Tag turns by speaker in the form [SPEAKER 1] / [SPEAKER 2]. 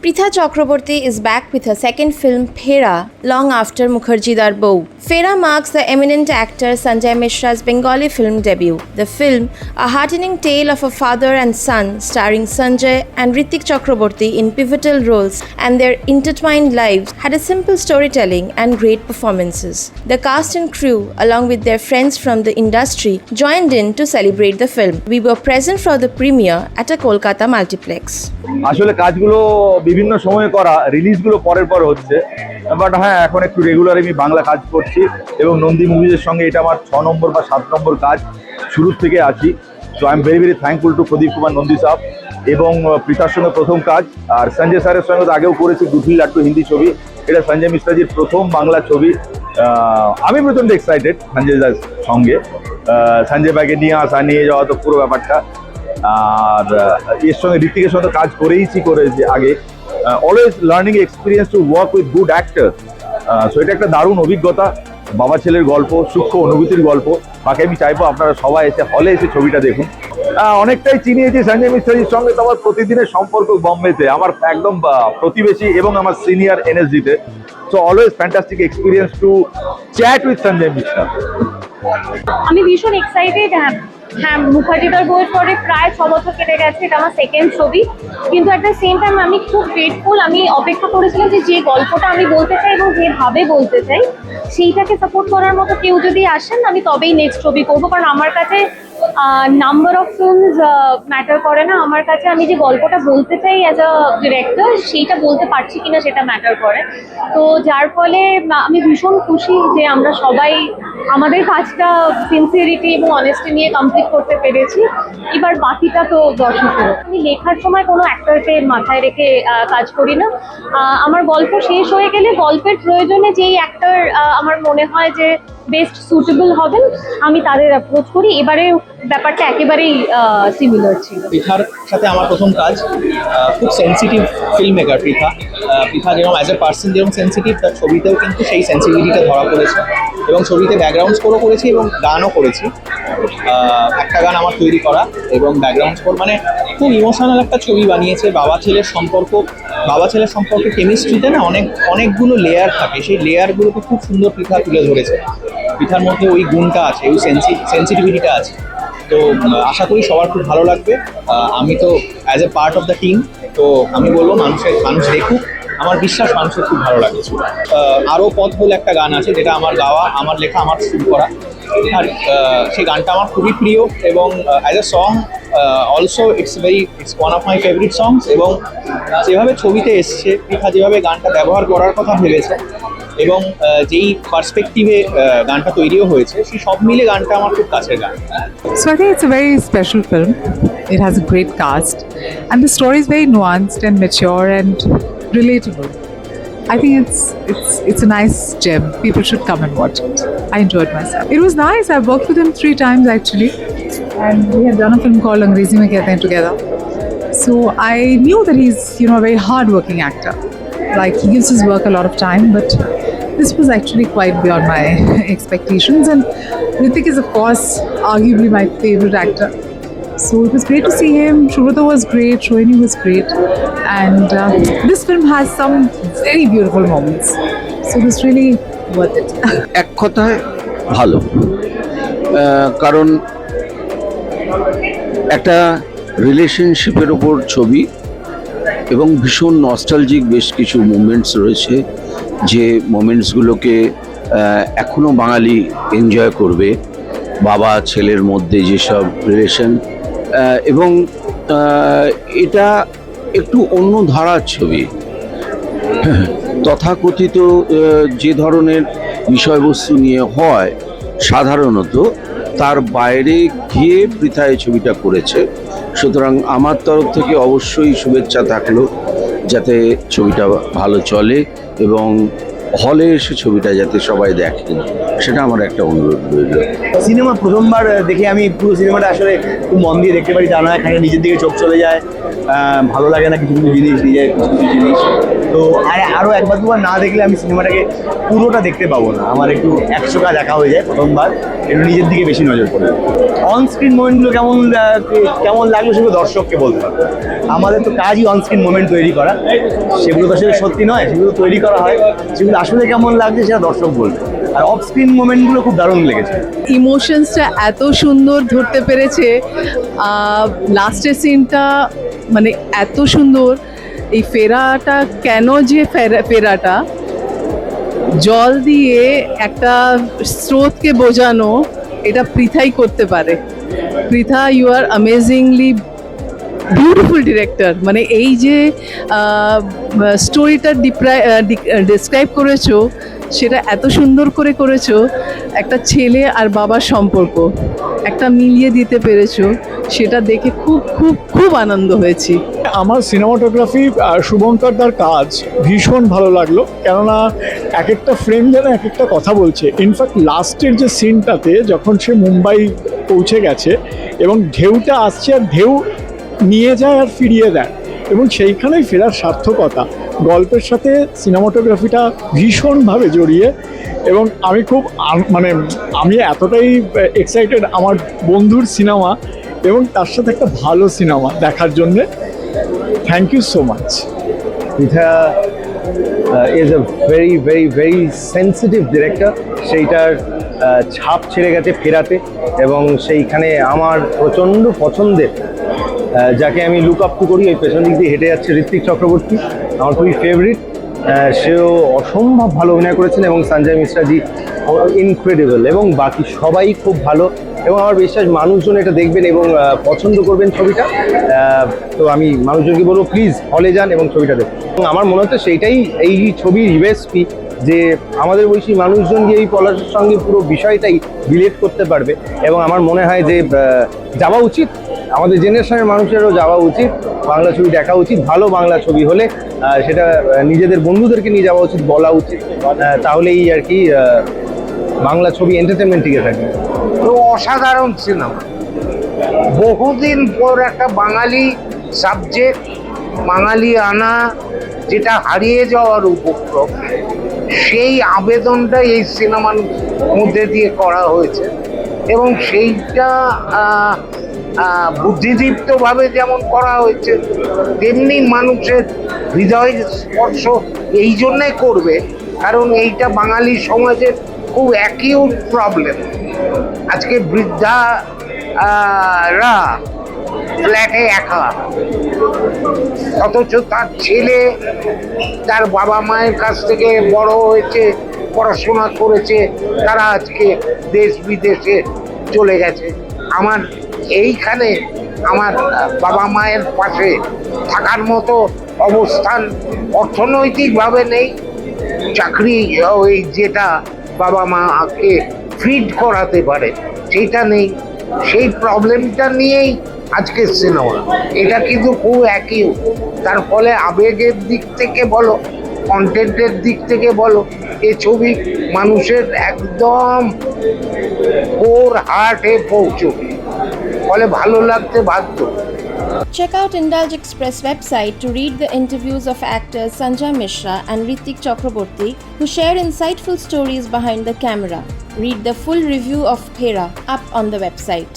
[SPEAKER 1] Pritha Chakraborty is back with her second film, Phera, long after Mukherjee Dar Bou. Phera marks the eminent actor Sanjay Mishra's Bengali film debut. The film, a heartening tale of a father and son, starring Sanjay and Hrithik Chakraborty in pivotal roles and their intertwined lives, had a simple storytelling and great performances. The cast and crew, along with their friends from the industry, joined in to celebrate the film. We were present for the premiere at a Kolkata multiplex.
[SPEAKER 2] আসলে কাজগুলো বিভিন্ন সময়ে করা, রিলিজগুলো পরের পর হচ্ছে, but হ্যাঁ এখন একটু রেগুলার আমি বাংলা কাজ করছি এবং নন্দী মুভিজের সঙ্গে এটা আমার 6 নম্বর বা 7 নম্বর কাজ, শুরুর থেকে আছি। So I am very very thankful to Pradip Kumar Nandi সাহেব এবং পৃথার সঙ্গে প্রথম কাজ। আর সঞ্জয় স্যারের সঙ্গে তো আগেও করেছি দুধি লাড্ডু হিন্দি ছবি, এটা সঞ্জয় মিশ্রাজির প্রথম বাংলা ছবি। আমি প্রচণ্ড এক্সাইটেড সঞ্জয় দার সঙ্গে, সঞ্জয় ভাইকে নিয়ে আসা নিয়ে যাওয়া তো পুরো ব্যাপারটা। আর এর সঙ্গে ঋত্বিকের সঙ্গে কাজ করেছি আগে। Always learning experience to work with good actor. So এটা একটা দারুণ অভিজ্ঞতা, বাবা ছেলের গল্প, সূক্ষ্ম অনুভূতির গল্প। বাকি আমি চাইবো আপনারা সবাই এসে হলে এসে ছবিটা দেখুন। অনেকটাই চিনিয়েছি সঞ্জয় মিশ্রাজির সঙ্গে তো আমার প্রতিদিনের সম্পর্ক বম্বেতে, আমার একদম প্রতিবেশী এবং আমার সিনিয়র এনএসজিতে। So always fantastic experience to chat with Sanjay Mishra.
[SPEAKER 3] আমি ভীষণ এক্সাইটেড। হ্যাঁ, মুখার্জি দার বউয়ের পরে প্রায় 6 বছর কেটে গেছে, এটা আমার সেকেন্ড ছবি, কিন্তু অ্যাট দ্য সেম টাইম আমি খুব গ্রেটফুল। আমি অপেক্ষা করেছিলাম যে গল্পটা আমি বলতে চাই এবং যেভাবে বলতে চাই সেইটাকে সাপোর্ট করার মতো কেউ যদি আসেন আমি তবেই নেক্সট ছবি করবো। কারণ আমার কাছে নাম্বার অফ ফিল্মস ম্যাটার করে না, আমার কাছে আমি যে গল্পটা বলতে চাই অ্যাজ আ ডিরেক্টর সেইটা বলতে পারছি কিনা সেটা ম্যাটার করে। তো যার ফলে আমি ভীষণ খুশি যে আমরা সবাই আমাদের কাজটা সিনসিয়ারিটি এবং অনেস্টি নিয়ে কমপ্লিট করতে পেরেছি। এবার বাকিটা তো দর্শকের। আমি লেখার সময় কোনো অ্যাক্টরকে মাথায় রেখে কাজ করি না। আমার গল্প শেষ হয়ে গেলে গল্পের প্রয়োজনে যেই অ্যাক্টর আমার মনে হয় যে বেস্ট সুটেবল হবেন আমি তাদের অ্যাপ্রোচ করি। এবারে ব্যাপারটা একেবারেই সিমিলার ছিল।
[SPEAKER 4] পৃথার সাথে আমার প্রথম কাজ। খুব সেন্সিটিভ ফিল্ম মেকার পৃথা যেরকম অ্যাজ এ পার্সন যেরকম সেন্সিটিভ, তার ছবিতেও কিন্তু সেই সেন্সিটিভিটিটা ধরা পড়েছে এবং ছবিতে ব্যাকগ্রাউন্ড স্কোরও করেছি এবং গানও করেছি। একটা গান আমার তৈরি করা এবং ব্যাকগ্রাউন্ড স্কোর, মানে খুব ইমোশনাল একটা ছবি বানিয়েছে। বাবা ছেলের সম্পর্কে কেমিস্ট্রিতে না অনেকগুলো লেয়ার থাকে, সেই লেয়ারগুলোকে খুব সুন্দর পৃথা তুলে ধরেছে। পৃথার মধ্যে ওই গুণটা আছে, ওই সেন্সিটিভিটিটা আছে। তো আশা করি সবার খুব ভালো লাগবে। আমি তো as a part of the team, তো আমি বলবো মানুষ দেখুক। আমার বিশ্বাস মানুষের খুব ভালো লাগছে। আরও পথ বলে একটা গান আছে যেটা আমার গাওয়া, আমার লেখা, আমার শুরু করা। আর সেই গানটা আমার খুবই প্রিয় এবং as a song also it's one of my favourite songs. এবং যেভাবে ছবিতে এসছে পৃথা যেভাবে গানটা ব্যবহার করার কথা ভেবেছে এবং যেই পার্সপেক্টিভে গানটা তৈরিও হয়েছে, সেই সব মিলে গানটা আমার খুব কাছের গান।
[SPEAKER 5] So I think it's a very special film. It has a great cast and the story is very nuanced and mature and relatable. I think it's a nice gem. People should come and watch it. I enjoyed myself. It was nice. I've worked with him 3 times actually, and we had done a film called Angrezi Mein Kehte Hain together. So I knew that he's a very hard-working actor. Like he gives his work a lot of time, but this was actually quite beyond my expectations. And Hrithik is, of course, arguably my favorite actor. So it was great to see him. Shubrata was great, Shohini was great. And this film has some very beautiful moments. So it was really worth it.
[SPEAKER 6] এক কথায় ভালো, কারণ একটা রিলেশনশিপের ওপর ছবি এবং ভীষণ নস্টালজিক বেশ কিছু মোমেন্টস রয়েছে, যে মোমেন্টসগুলোকে এখনও বাঙালি এনজয় করবে। বাবা ছেলের মধ্যে যেসব রিলেশন, এবং এটা একটু অন্য ধারার ছবি। তথাকথিত যে ধরনের বিষয়বস্তু নিয়ে হয় সাধারণত, তার বাইরে গিয়ে পৃথা এই ছবিটা করেছে। সুতরাং আমার তরফ থেকে অবশ্যই শুভেচ্ছা থাকলো যাতে ছবিটা ভালো চলে এবং হলে এসে ছবিটা যাতে সবাই দেখেন, সেটা আমার একটা অনুরোধ রইল।
[SPEAKER 7] সিনেমা প্রথমবার দেখে আমি পুরো সিনেমাটা আসলে খুব মন দিয়ে দেখতে পারি, তা নয় নিজের দিকে চোখ চলে যায়, ভালো লাগে না কিছু কিছু জিনিস, নিজের কিছু কিছু জিনিস। তো আরও একবার দুবার না দেখলে আমি সিনেমাটাকে পুরোটা দেখতে পাবো না, আমার একটু 100 কাজ দেখা হয়ে যায় প্রথমবার, একটু নিজের দিকে বেশি নজর পড়ে। অন স্ক্রিন মোমেন্টগুলো কেমন লাগলো সেগুলো দর্শককে বলতে পারবো। আমাদের তো কাজই অন স্ক্রিন মোমেন্ট তৈরি করা, সেগুলো তো আসলে সত্যি নয়, সেগুলো তৈরি করা হয়, সেগুলো আসলে কেমন লাগছে সেটা দর্শক বলবে। আর অফ স্ক্রিন মোমেন্টগুলো খুব দারুণ লেগেছে।
[SPEAKER 8] ইমোশনসটা এত সুন্দর ধরতে পেরেছে, লাস্টের সিনটা মানে এত সুন্দর। এই ফেরাটা কেন যে ফেরাটা জল দিয়ে একটা স্রোতকে বোঝানো, এটা পৃথাই করতে পারে। Pritha, you are amazingly beautiful director. মানে এই যে স্টোরিটা ডিসক্রাইব করেছো, সেটা এত সুন্দর করে করেছো। একটা ছেলে আর বাবার সম্পর্ক একটা মিলিয়ে দিতে পেরেছো, সেটা দেখে খুব খুব খুব আনন্দ হয়েছি।
[SPEAKER 9] আমার সিনেমাটোগ্রাফি শুভঙ্করদার কাজ ভীষণ ভালো লাগলো, কেননা এক একটা ফ্রেম যেন এক একটা কথা বলছে। ইনফ্যাক্ট লাস্টের যে সিনটাতে যখন সে মুম্বাই পৌঁছে গেছে এবং ঢেউটা আসছে আর ঢেউ নিয়ে যায় আর ফিরিয়ে দেয়, এবং সেইখানেই ফেরার সার্থকতা গল্পের সাথে সিনেমাটোগ্রাফিটা ভীষণভাবে জড়িয়ে। এবং আমি খুব মানে আমি এতটাই এক্সাইটেড আমার বন্ধুর সিনেমা এবং তার সাথে একটা ভালো সিনেমা দেখার জন্যে। Thank you so much.
[SPEAKER 7] Pritha is a very very very sensitive director, সেইটার ছাপ ছেড়ে গেছে ফেরাতে, এবং সেইখানে আমার প্রচণ্ড পছন্দের যাকে আমি লুক আপ টু করি, ওই পেছন দিক দিয়ে হেঁটে যাচ্ছে ঋত্বিক চক্রবর্তী, আমার খুবই ফেভারিট। সেও অসম্ভব ভালো অভিনয় করেছেন এবং সঞ্জয় মিশ্রাজি ইনক্রেডিবল, এবং বাকি সবাই খুব ভালো। এবং আমার বিশ্বাস মানুষজন এটা দেখবেন এবং পছন্দ করবেন ছবিটা। তো আমি মানুষজনকে বলবো প্লিজ হলে যান এবং ছবিটা দেখুন। এবং আমার মনে হচ্ছে সেইটাই এই ছবির ইউএসপি, যে আমাদের বয়সী মানুষজন গিয়ে এই পলাশের সঙ্গে পুরো বিষয়টাই রিলেট করতে পারবে। এবং আমার মনে হয় যে যাওয়া উচিত, আমাদের জেনারেশনের মানুষেরও যাওয়া উচিত, বাংলা ছবি দেখা উচিত। ভালো বাংলা ছবি হলে সেটা নিজেদের বন্ধুদেরকে নিয়ে যাওয়া উচিত, বলা উচিত, তাহলেই আর কি বাংলা ছবি এন্টারটেনমেন্ট টিকে থাকবে।
[SPEAKER 10] তো অসাধারণ সিনেমা, বহুদিন পর একটা বাঙালি সাবজেক্ট, বাঙালি আনা, যেটা হারিয়ে যাওয়ার উপক্রম, সেই আবেদনটা এই সিনেমার মধ্যে দিয়ে করা হয়েছে। এবং সেইটা বুদ্ধিদীপ্তভাবে যেমন করা হয়েছে, তেমনি মানুষের হৃদয় স্পর্শ এই জন্যে করবে, কারণ এইটা বাঙালি সমাজের খুব অ্যাকিউট প্রবলেম। আজকে বৃদ্ধারা ফ্ল্যাটে একা, অথচ তার ছেলে তার বাবা মায়ের কাছ থেকে বড় হয়েছে, পড়াশোনা করেছে, তারা আজকে দেশ বিদেশে চলে গেছে। আমার এইখানে আমার বাবা মায়ের পাশে থাকার মতো অবস্থান অর্থনৈতিকভাবে নেই, চাকরি ওই যেটা বাবা মাকে ফিড করাতে পারে সেইটা নেই, সেই প্রবলেমটা নিয়েই আজকের সিনেমা। এটা কিন্তু খুব একই, তার ফলে আবেগের দিক থেকে বলো, কন্টেন্টের দিক থেকে বলো, এই ছবি মানুষের একদম কোর হার্টে পৌঁছবে, ফলে ভালো লাগতে বাধ্য।
[SPEAKER 1] Check out Indulge Express website to read the interviews of actors Sanjay Mishra and Hrithik Chakraborty, who share insightful stories behind the camera. Read the full review of Phera up on the website.